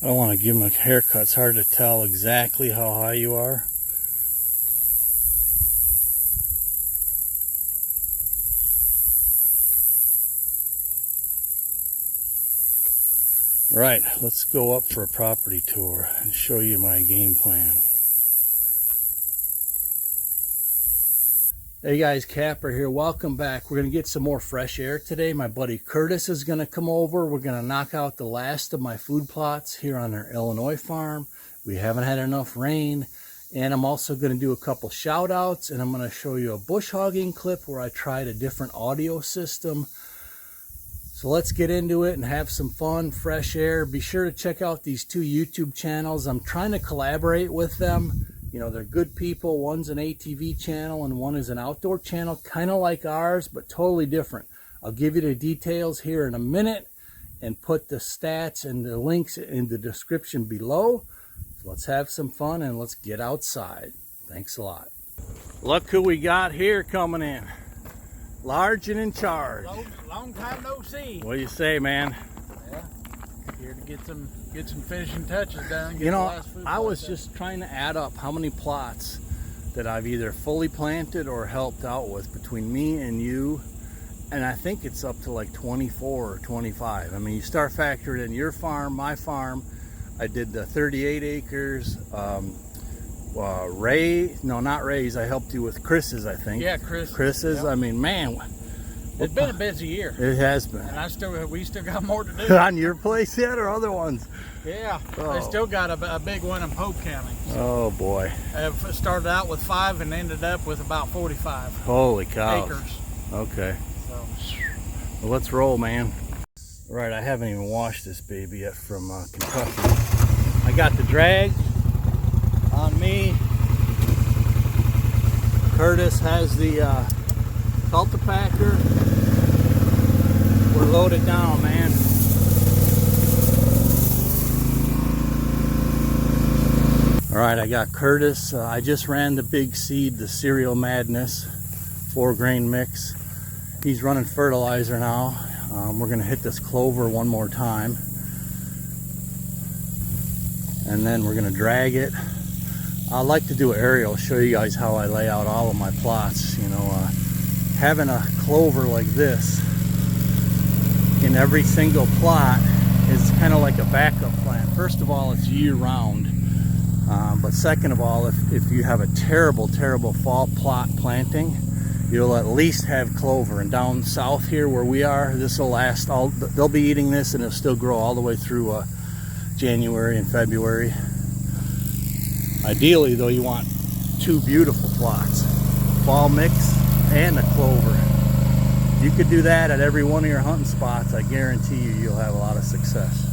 I don't want to give them a haircut. It's hard to tell exactly how high you are. Right, let's go up for a property tour and show you my game plan. Hey guys, Kapper here. Welcome back. We're going to get some more fresh air today. My buddy Curtis is going to come over. We're going to knock out the last of my food plots here on our Illinois farm. We haven't had enough rain. And I'm also going to do a couple shout outs, and I'm going to show you a bush hogging clip where I tried a different audio system. So let's get into it and have some fun, fresh air. Be sure to check out these two YouTube channels. I'm trying to collaborate with them. You know, they're good people. One's an ATV channel and one is an outdoor channel, kind of like ours, but totally different. I'll give you the details here in a minute and put the stats and the links in the description below. So let's have some fun and let's get outside. Thanks a lot. Look who we got here coming in. Large and in charge. Long time no see. What do you say, man? Yeah, here to get some finishing touches done. You know, I was just trying to add up how many plots that I've either fully planted or helped out with between me and you, and I think it's up to like 24 or 25. I mean, you start factoring in your farm, my farm. I did the 38 acres. Not Ray's. I helped you with Chris's, I think. Yeah, Chris. Chris's. Yep. I mean, man, it's been a busy year. It has been. And we still got more to do. On your place yet, or other ones? Yeah, oh. I still got a big one in Pope County. So oh boy. I started out with 5 and ended up with about 45. Holy cow. Acres. Okay. So. Well, let's roll, man. All right, I haven't even washed this baby yet from Kentucky. I got the drag on me. Curtis has the cultipacker. We're loaded down, man. All right, I got Curtis. I just ran the big seed, the Cereal Madness 4-grain mix. He's running fertilizer now. We're gonna hit this clover one more time, and then we're gonna drag it. I like to do an aerial, show you guys how I lay out all of my plots. You know, having a clover like this in every single plot is kind of like a backup plan. First of all, it's year-round, but second of all, if you have a terrible fall plot planting, you'll at least have clover. And down south here where we are, this will last they'll be eating this and it'll still grow all the way through January and February. Ideally though, you want 2 beautiful plots, fall mix and a clover. You could do that at every one of your hunting spots. I guarantee you'll have a lot of success.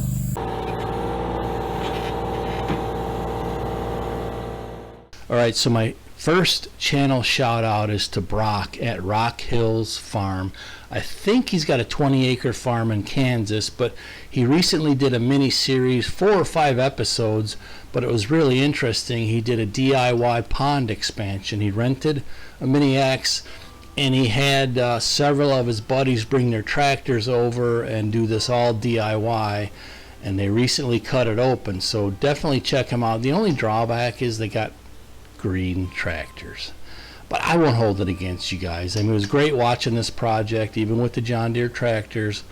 All right, so my first channel shout out is to Brock at Rock Hills Farm. I think he's got a 20-acre farm in Kansas, but he recently did a mini series, 4 or 5 episodes, but it was really interesting. He did a DIY pond expansion. He rented a mini X, and he had several of his buddies bring their tractors over and do this all DIY, and they recently cut it open, so definitely check him out. The only drawback is they got green tractors, but I won't hold it against you guys. I mean, it was great watching this project, even with the John Deere tractors.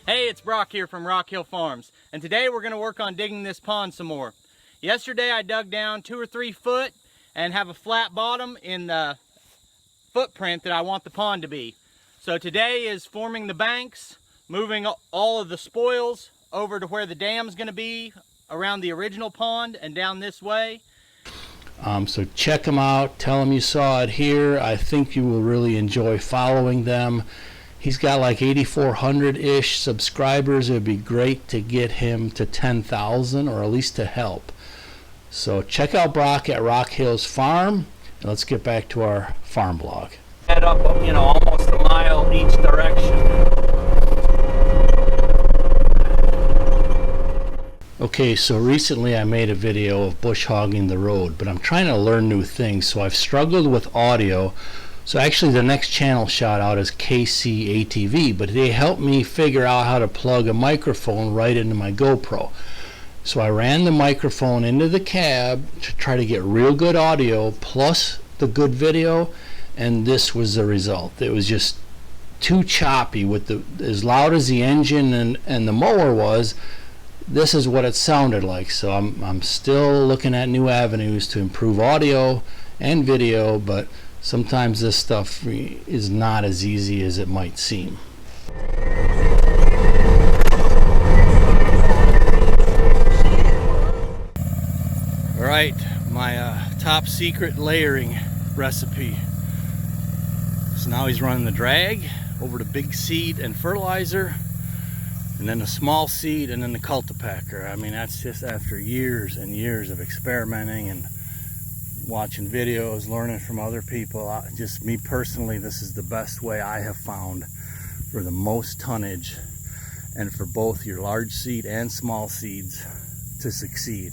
Hey, it's Brock here from Rock Hill Farms, and today we're going to work on digging this pond some more. Yesterday I dug down 2 or 3 foot and have a flat bottom in the footprint that I want the pond to be. So today is forming the banks, moving all of the spoils over to where the dam's going to be around the original pond and down this way. So check them out, tell them you saw it here. I think you will really enjoy following them. He's got like 8,400-ish subscribers. It would be great to get him to 10,000, or at least to help. So check out Brock at Rock Hills Farm, and let's get back to our farm blog. Head up, you know, almost a mile each direction. Okay, so recently I made a video of bush hogging the road, but I'm trying to learn new things, so I've struggled with audio. So actually the next channel shout out is KC ATV, but they helped me figure out how to plug a microphone right into my GoPro. So I ran the microphone into the cab to try to get real good audio plus the good video, and this was the result. It was just too choppy. With as loud as the engine and the mower was, this is what it sounded like. So I'm still looking at new avenues to improve audio and video, but sometimes this stuff is not as easy as it might seem. All right, my top secret layering recipe. So now he's running the drag over to big seed and fertilizer, and then the small seed, and then the cultipacker. I mean, that's just after years and years of experimenting and watching videos, learning from other people. Just me personally, this is the best way I have found for the most tonnage and for both your large seed and small seeds to succeed.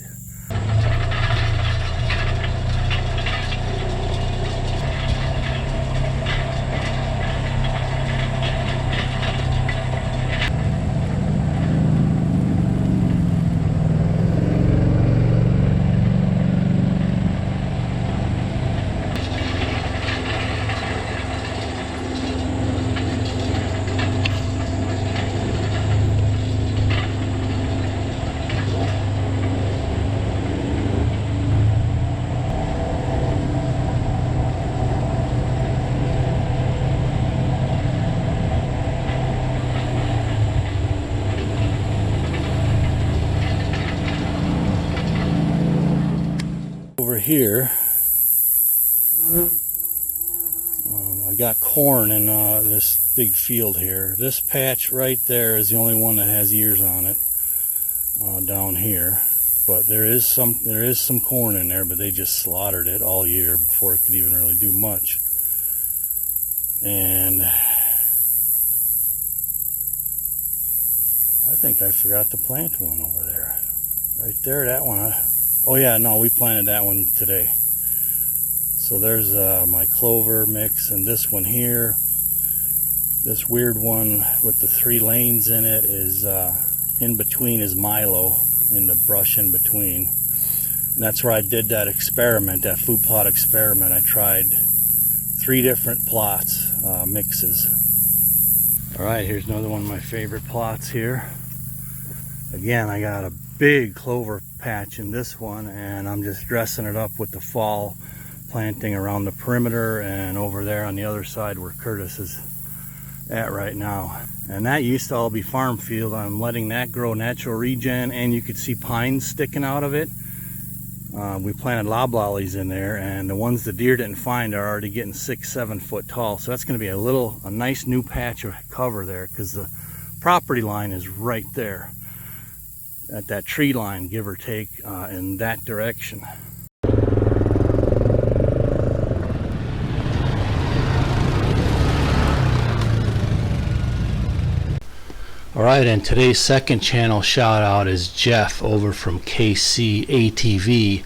Over here, I got corn in this big field here. This patch right there is the only one that has ears on it down here. But there is some corn in there, but they just slaughtered it all year before it could even really do much. And I think I forgot to plant one over there. Right there, that one. Oh yeah, no, we planted that one today. So there's my clover mix, and this one here, this weird one with the 3 lanes in it, is in between is Milo, in the brush in between. And that's where I did that experiment, that food plot experiment. I tried 3 different plots, mixes. All right, here's another one of my favorite plots here. Again, I got a big clover patch in this one, and I'm just dressing it up with the fall planting around the perimeter and over there on the other side where Curtis is at right now. And that used to all be farm field. I'm letting that grow natural regen, and you could see pines sticking out of it. We planted loblollies in there, and the ones the deer didn't find are already getting 6-7 foot tall. So that's going to be a nice new patch of cover there, because the property line is right there at that tree line, give or take, in that direction. All right, and today's second channel shout out is Jeff over from KC ATV.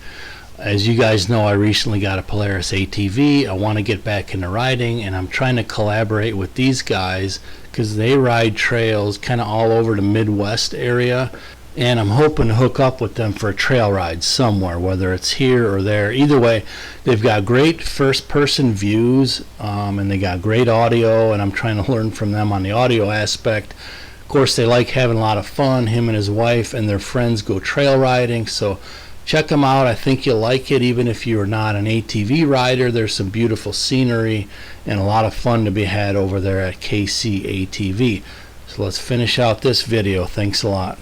As you guys know, I recently got a Polaris ATV. I want to get back into riding, and I'm trying to collaborate with these guys because they ride trails kind of all over the Midwest area. And I'm hoping to hook up with them for a trail ride somewhere, whether it's here or there. Either way, they've got great first-person views, and they got great audio, and I'm trying to learn from them on the audio aspect. Of course, they like having a lot of fun. Him and his wife and their friends go trail riding, so check them out. I think you'll like it, even if you're not an ATV rider. There's some beautiful scenery and a lot of fun to be had over there at KC ATV. So let's finish out this video. Thanks a lot.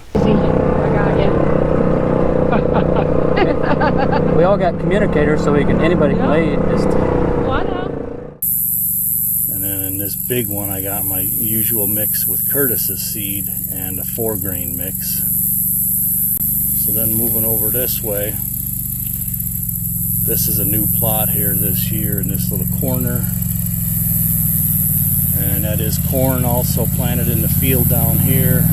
We all got communicators, so anybody can lay just. And then in this big one, I got my usual mix with Curtis's seed and a 4-grain mix. So then moving over this way, this is a new plot here this year in this little corner. And that is corn also planted in the field down here.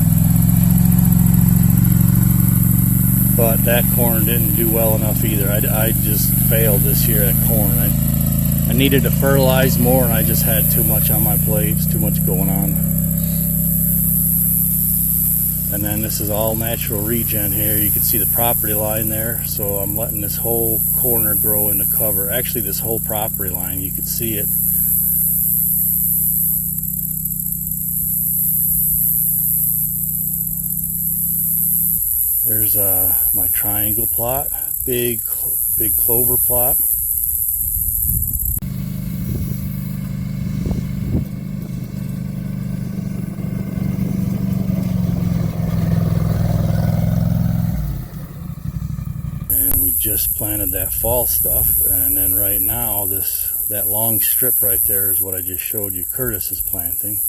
But that corn didn't do well enough either. I just failed this year at corn. I needed to fertilize more, and I just had too much on my plate, too much going on. And then this is all natural regen here. You can see the property line there. So I'm letting this whole corner grow into cover. Actually, this whole property line, you can see it. There's my triangle plot, big clover plot. And we just planted that fall stuff, and then right now that long strip right there is what I just showed you Curtis is planting.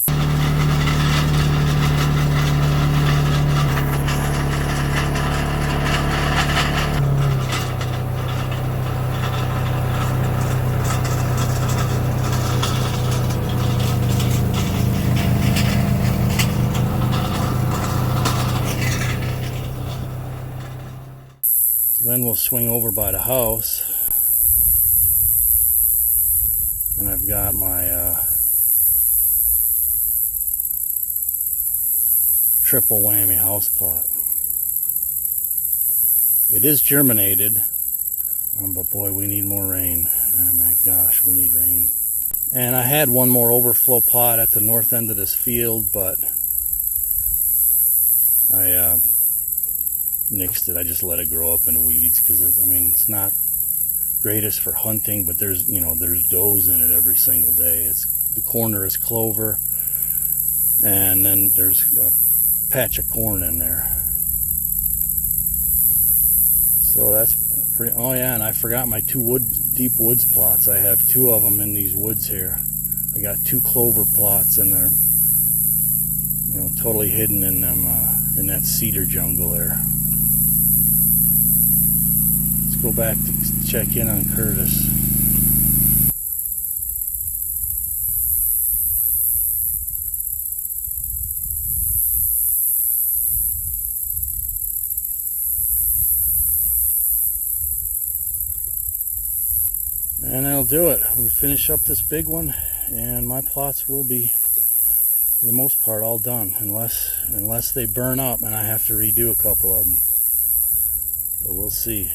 Then we'll swing over by the house, and I've got my triple whammy house plot. It is germinated, but boy, we need more rain. Oh my gosh, we need rain. And I had one more overflow plot at the north end of this field, but I nixed it. I just let it grow up in the weeds because I mean it's not greatest for hunting, but there's does in it every single day. The corner is clover, and then there's a patch of corn in there. So that's pretty. Oh yeah, and I forgot my two deep woods plots. I have two of them in these woods here. I got two clover plots, and they're totally hidden in them in that cedar jungle there. Go back to check in on Curtis. And that'll do it. We'll finish up this big one, and my plots will be, for the most part, all done, unless they burn up and I have to redo a couple of them. But we'll see.